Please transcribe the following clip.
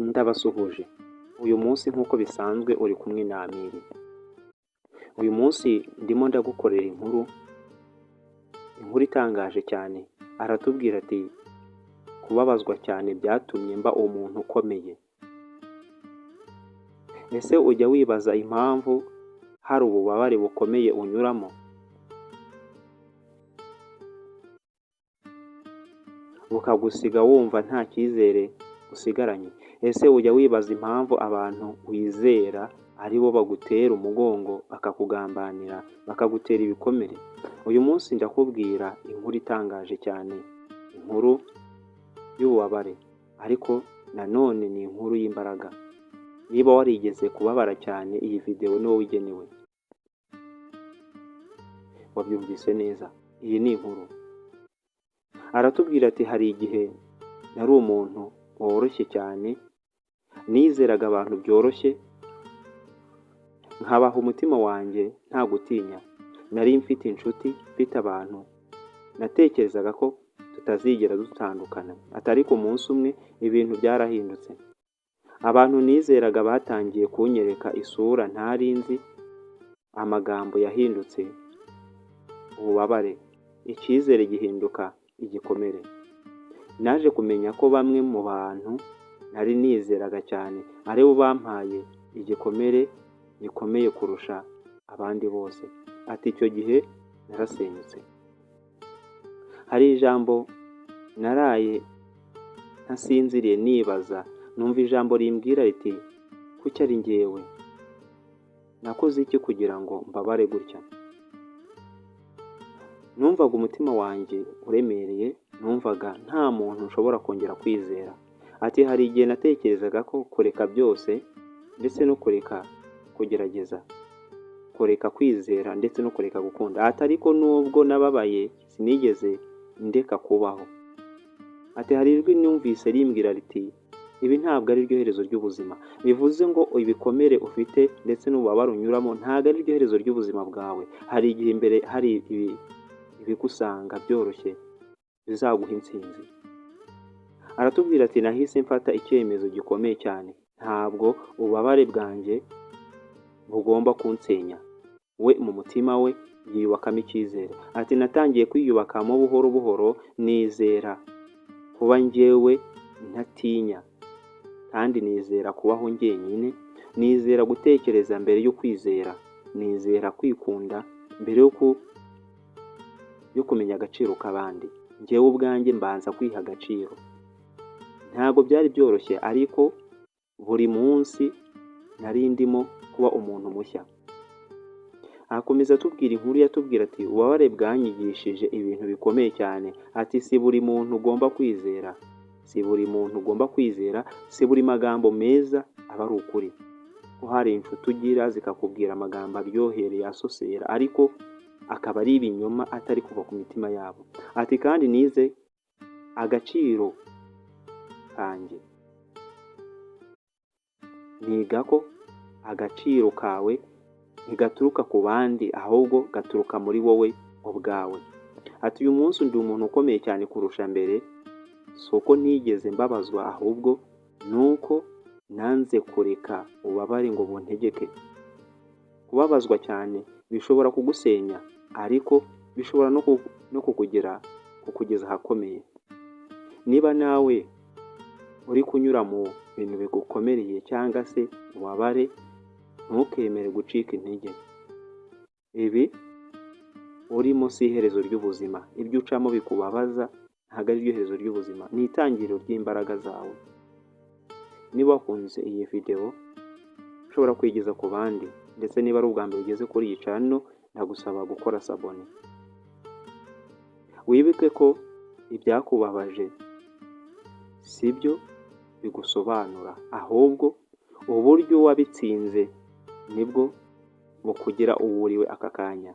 Ndabasuhuje. Uyu munsi nk'uko bisanzwe uri kumwe na Amiri. Uyu munsi ndimo ndagukorera inkuru itangaje cyane. Aratubwira ati kubabazwa cyane byatumye mba umuntu ukomeye. Ese ujya wibaza impamvu hari ububabare bukomeye unyuramo? Bukagusiga wumva nta cyizere usigaranye. Ese ujya wibaza impamvu abantu wizera ari bo bagutera umugongo, bakakugambanira, bakagutera ibikomere? Uyu munsi ndakubwira inkuru itangaje cyane, inkuru y'ububabare, ariko nanone ni inkuru y'imbaraga. Niba warigeze kubabara cyane, iyi videwo ni wowe igenewe. Wabyumvise neza, iyi ni inkuru. Aratubwira ati hari igihe nari umuntu woroshye cyane, nizeraga abantu byoroshye, nkabaha umutima wanjye nta gutinya. Nari mfite inshuti, mfite abantu natekerezaga ko tutazigera dutandukana. Atari ku munsi umwe ibintu byarahindutse. Abantu nizeraga batangiye kunyereka isura ntari nzi, amagambo yahindutse ububabare, icyizere gihinduka igikomere. Naje kumenya ko bamwe mu bantu nari nizeraga cyane ari bo bampaye igikomere gikomeye kurusha abandi bose. Ati icyo gihe narasenyutse. Hari ijambo naraye ntasinziriye nibaza, numva ijambo rimbwira riti kuki ari njyewe? Nakoze iki kugira ngo mbabare gutya? Numvaga umutima wanjye uremereye, numvaga nta muntu nshobora kongera kwizera. Ati hari igihe natekerezaga ko kureka byose ndetse no kureka kugerageza, kureka kwizera ndetse no kureka gukunda. Ati ariko nubwo nababaye sinigeze ndeka kubaho. Ati hari ijwi numvise rimbwira riti ibi ntabwo ari ryo herezo ry'ubuzima. Bivuze ngo ibikomere ufite ndetse n'ububabare unyuramo ntabwo ari ryo herezo ry'ubuzima bwawe. Hari igihe imbere hari ibigusanga byoroshye bizaguha intsinzi. Aratubwira ati nahise mfata icyemezo gikomeye cyane. Ntabwo ububabare bwanjye bugomba kunsenya. We mu mutima we yiyubakamo icyizere. Ati natangiye kwiyubakamo buhoro buhoro, nizera kuba njyewe ntatinya, kandi nizera kubaho njyenyine, nizera gutekereza mbere yo kwizera, nizera kwikunda mbere yo kumenya agaciro k'abandi. Njyewe ubwanjye mbanza kwiha agaciro. Ntabwo byari byoroshye, ariko buri munsi nari ndimo kuba umuntu mushya. Akomeza atubwira inkuru, yatubwira ati ububabare bwanyigishije ibintu bikomeye cyane. Ati si buri muntu ugomba kwizera, si buri muntu ugomba kwizera, si buri magambo meza aba ari ukuri. Ko hari inshuti ugira zikakubwira amagambo aryohereye asosera, ariko akaba ari ibinyoma atari kuva ku mitima yabo. Ati kandi nize agaciro kanjye, niga ko agaciro kawe ntigaturuka ku bandi, ahubwo gaturuka muri wowe ubwawe. Ati uyu munsi ndi umuntu ukomeye cyane kurusha mbere, si uko ntigeze mbabazwa, ahubwo nuko nanze kureka ububabare ngo buntegeke. Kubabazwa cyane bishobora kugusenya, ariko bishobora no kukugeza ahakomeye. Niba nawe uri kunyura mu bintu bigukomereye cyangwa se ububabare, ntukemere gucika intege. Ibi urimo si iherezo ry'ubuzima. Ibyo ucamo bikubabaza ntabwo ari ryo herezo ry'ubuzima, ni itangiriro ry'imbaraga zawe. Niba wakunze iyi videwo, ushobora kuyigeza ku bandi, ndetse niba ari ubwa mbere ugeze kuri iyi channel, ndagusaba gukora sabone. Wibuke ko ibyakubabaje si byo bigusobanura, ahubwo uburyo wabitsinze nibwo bukugira uwo uriwe aka kanya.